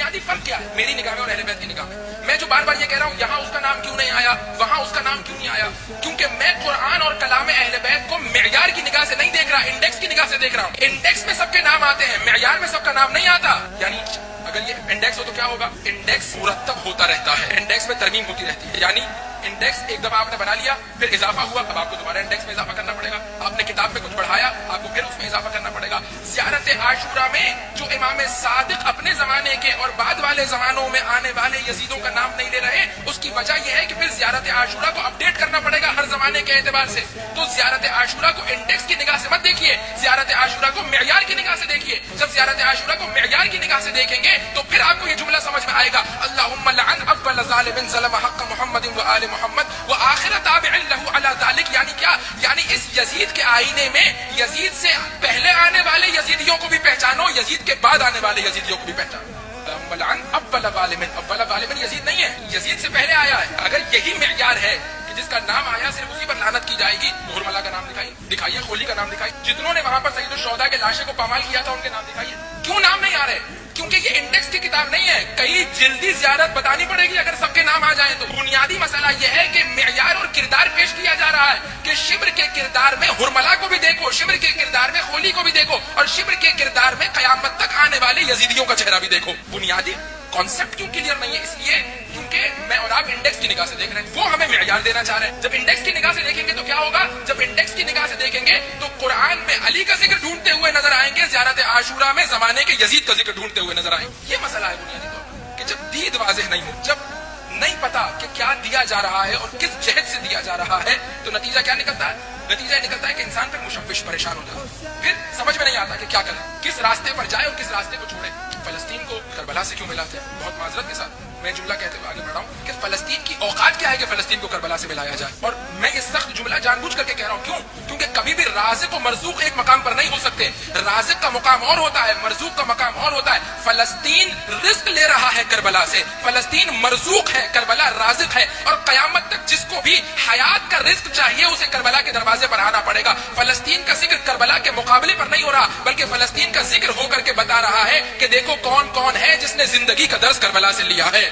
بنیادی فرق کیا ہے میری نگاہ میں اور اہل بیت کی نگاہ میں؟ میں جو بار بار یہ کہہ رہا ہوں یہاں اس کا نام کیوں نہیں آیا, وہاں اس کا نام کیوں نہیں آیا, کیونکہ میں قرآن اور کلام اہل بیت کو معیار کی نگاہ سے نہیں دیکھ رہا, انڈیکس کی نگاہ سے دیکھ رہا ہوں. انڈیکس میں سب کے نام آتے ہیں, معیار میں سب کا نام نہیں آتا. یعنی اگر یہ انڈیکس ہو تو کیا ہوگا؟ انڈیکس مرتب ہوتا رہتا ہے, انڈیکس میں ترمیم ہوتی رہتی ہے. یعنی انڈیکس ایک دفعہ آپ نے بنا لیا, پھر اضافہ ہوا, اب آپ کو دوبارہ انڈیکس میں اضافہ کرنا پڑے گا. آپ نے کتاب میں کچھ بڑھایا, آپ کو پھر اس میں اضافہ کرنا پڑے گا. زیارت عاشورہ میں جو امام صادق اپنے زمانے کے اور بعد والے زمانوں میں آنے والے یزیدوں کا نام نہیں لے رہے, اس کی وجہ یہ ہے کہ پھر زیارت عاشورہ کو اپڈیٹ کرنا پڑے گا ہر زمانے کے اعتبار سے. تو زیارت عاشورہ کو انڈیکس کی نگاہ سے مت دیکھیے, زیارت عاشورہ کو معیار کی نگاہ سے دیکھیے. جب زیارت عاشورہ کو معیار کی نگاہ سے دیکھیں گے تو پھر آپ کو یہ جملہ سمجھ میں آئے گا, اللہم لعن اول ظالم ظلم حق محمد و آل محمد و آخر تابع له علی ذلک. یعنی کیا؟ یعنی اس یزید کے آئینے میں یزید سے پہلے آنے والے یزیدیوں کو بھی پہچانو, یزید کے بعد آنے والے یزیدیوں کو بھی پہچانو. لعن اول ظالم, اول ظالم یزید نہیں ہے, یزید سے پہلے آیا ہے. اگر یہی معیار ہے کہ جس کا نام آیا صرف اسی پر لعنت کی جائے گی, حرملہ کا نام دکھائیے, خولی کا نام دکھائیے, جتنوں نے وہاں پر سید الشہداء کے لاشیں کو پامال کیا تھا ان کے نام دکھائیے. کیوں نام نہیں آ رہے؟ کیونکہ یہ انڈیکس کی کتاب نہیں ہے, کئی جلدی زیارت بتانی پڑے گی اگر سب کے نام آ جائیں تو. بنیادی مسئلہ یہ ہے کہ معیار اور کردار پیش کیا جا رہا ہے کہ شبر کے کردار میں حرملہ کو بھی دیکھو, شبر کے کردار میں خولی کو بھی دیکھو, اور شبر کے کردار میں قیامت تک آنے والے یزیدیوں کا چہرہ بھی دیکھو. بنیادی کانسیپٹ کیوں کلیئر نہیں ہے؟ اس لیے کیونکہ میں اور آپ انڈیکس کی نگاہ سے دیکھ رہے ہیں, وہ ہمیں معیار دینا چاہ رہے ہیں. جب انڈیکس کی نگاہ سے دیکھیں گے تو کیا ہوگا؟ جب انڈیکس کی نگاہ سے دیکھیں گے تو قرآن میں علی کا ذکر ڈھونڈتے ہوئے نظر آئیں گے, زیارت عاشورہ میں زمانے کے یزید کا ذکر ڈھونڈتے ہوئے نظر آئیں گے. یہ مسئلہ ہے بنیادی طور پر کہ جب دید واضح نہیں ہو, جب نہیں پتا کہ کیا دیا جا رہا ہے اور کس جہت سے دیا جا رہا ہے, تو نتیجہ کیا نکلتا ہے؟ نتیجہ یہ نکلتا ہے کہ انسان پھر مشوش, پریشان ہو جاتا ہے, پھر سمجھ میں نہیں آتا کہ کیا کرے, کس راستے پر جائے اور کس راستے کو چھوڑے. فلسطین کو کربلا سے کیوں ملاتے ہیں؟ بہت معذرت کے ساتھ میں جملہ کہتے ہوئے آگے بڑھ رہا ہوں کہ فلسطین کی اوقات کیا ہے کہ فلسطین کو کربلا سے ملایا جائے. اور میں یہ سخت جملہ جان بوجھ کر کے کہہ رہا ہوں. کیوں؟ کیونکہ کبھی بھی رازق و مرزوق ایک مقام پر نہیں ہو سکتے. رازق کا مقام اور ہوتا ہے, مرزوق کا مقام اور ہوتا ہے. فلسطین رزق لے رہا ہے کربلا سے, فلسطین مرزوق ہے, کربلا رازق ہے, اور قیامت تک جس کو بھی حیات کا رزق چاہیے اسے کربلا کے دروازے پر آنا پڑے گا. فلسطین کا ذکر کربلا کے مقابلے پر نہیں ہو رہا, بلکہ فلسطین کا ذکر ہو کر کے بتا رہا ہے کہ دیکھو کون کون ہے جس نے زندگی کا درس کربلا سے لیا ہے.